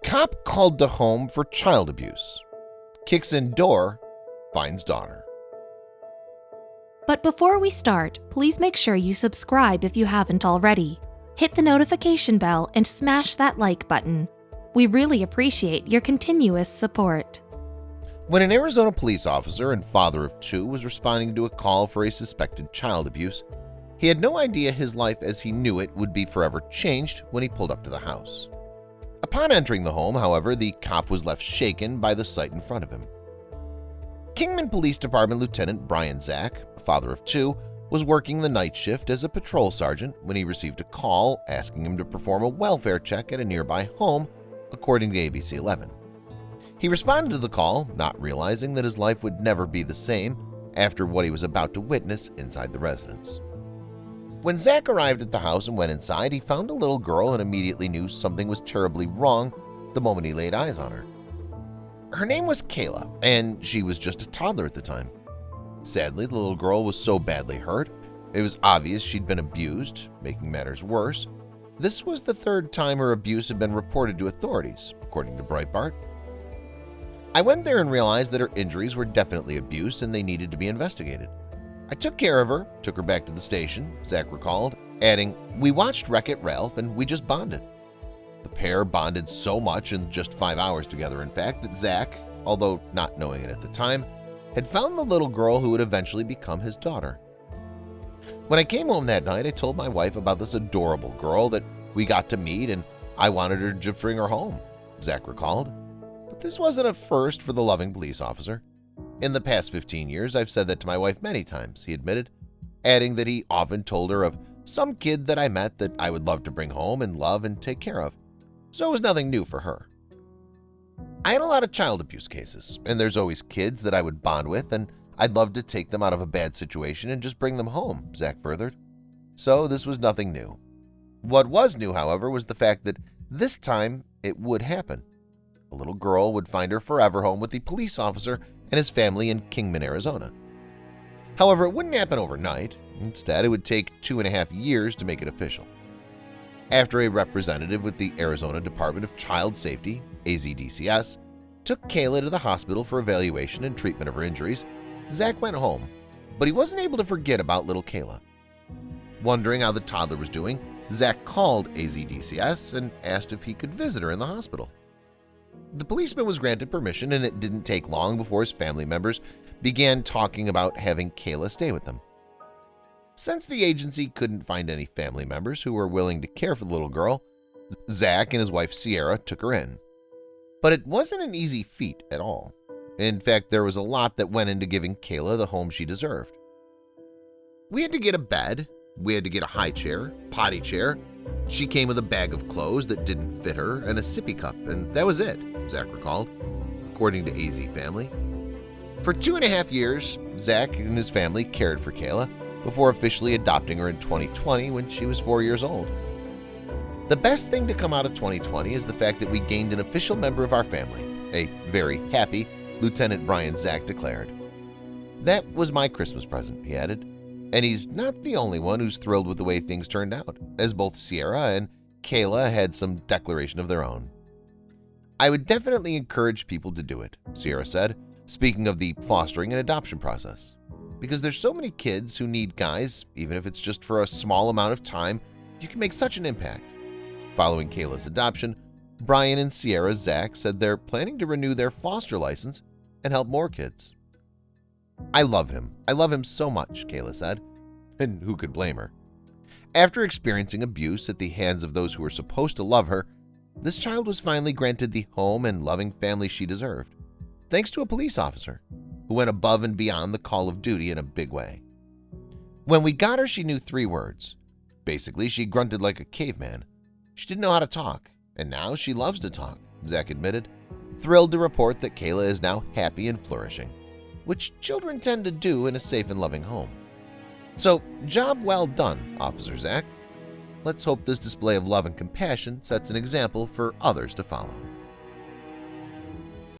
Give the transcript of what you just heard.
Cop called to home for child abuse. Kicks in door, finds daughter. But before we start, please make sure you subscribe if you haven't already. Hit the notification bell and smash that like button. We really appreciate your continuous support. When an Arizona police officer and father of two was responding to a call for a suspected child abuse, he had no idea his life as he knew it would be forever changed when he pulled up to the house. Upon entering the home, however, the cop was left shaken by the sight in front of him. Kingman Police Department Lieutenant Brian Zach, a father of two, was working the night shift as a patrol sergeant when he received a call asking him to perform a welfare check at a nearby home, according to ABC 11. He responded to the call, not realizing that his life would never be the same after what he was about to witness inside the residence. When Zach arrived at the house and went inside, he found a little girl and immediately knew something was terribly wrong the moment he laid eyes on her. Her name was Kayla, and she was just a toddler at the time. Sadly, the little girl was so badly hurt, it was obvious she'd been abused. Making matters worse, this was the third time her abuse had been reported to authorities, according to Breitbart. I went there and realized that her injuries were definitely abuse and they needed to be investigated. I took care of her, took her back to the station, Zach recalled, adding, "We watched Wreck-It Ralph and we just bonded." The pair bonded so much in just 5 hours together, in fact, that Zach, although not knowing it at the time, had found the little girl who would eventually become his daughter. When I came home that night, I told my wife about this adorable girl that we got to meet and I wanted her to bring her home, Zach recalled. But this wasn't a first for the loving police officer. In the past 15 years, I've said that to my wife many times, he admitted, adding that he often told her of some kid that I met that I would love to bring home and love and take care of. So it was nothing new for her. I had a lot of child abuse cases, and there's always kids that I would bond with, and I'd love to take them out of a bad situation and just bring them home, Zach furthered. So this was nothing new. What was new, however, was the fact that this time it would happen. A little girl would find her forever home with the police officer and his family in Kingman, Arizona. However, it wouldn't happen overnight. Instead, it would take 2.5 years to make it official. After a representative with the Arizona Department of Child Safety, AZDCS, took Kayla to the hospital for evaluation and treatment of her injuries, Zach went home, but he wasn't able to forget about little Kayla. Wondering how the toddler was doing, Zach called AZDCS and asked if he could visit her in the hospital. The policeman was granted permission, and it didn't take long before his family members began talking about having Kayla stay with them. Since the agency couldn't find any family members who were willing to care for the little girl, Zach and his wife Sierra took her in. But it wasn't an easy feat at all. In fact, there was a lot that went into giving Kayla the home she deserved. We had to get a bed, we had to get a high chair, potty chair. She came with a bag of clothes that didn't fit her and a sippy cup, and that was it, Zach recalled, according to AZ Family. For 2.5 years, Zach and his family cared for Kayla before officially adopting her in 2020 when she was 4 years old. The best thing to come out of 2020 is the fact that we gained an official member of our family, a very happy Lieutenant Brian Zach declared. That was my Christmas present, he added, and he's not the only one who's thrilled with the way things turned out, as both Sierra and Kayla had some declaration of their own. I would definitely encourage people to do it, Sierra said, speaking of the fostering and adoption process, because there's so many kids who need guys, even if it's just for a small amount of time, you can make such an impact. Following Kayla's adoption, Brian and Sierra Zach said they're planning to renew their foster license and help more kids. I love him so much, Kayla said, and who could blame her? After experiencing abuse at the hands of those who were supposed to love her, this child was finally granted the home and loving family she deserved, thanks to a police officer who went above and beyond the call of duty in a big way. When we got her, she knew 3 words. Basically, she grunted like a caveman. She didn't know how to talk, and now she loves to talk, Zach admitted, thrilled to report that Kayla is now happy and flourishing, which children tend to do in a safe and loving home. So, job well done, Officer Zach. Let's hope this display of love and compassion sets an example for others to follow.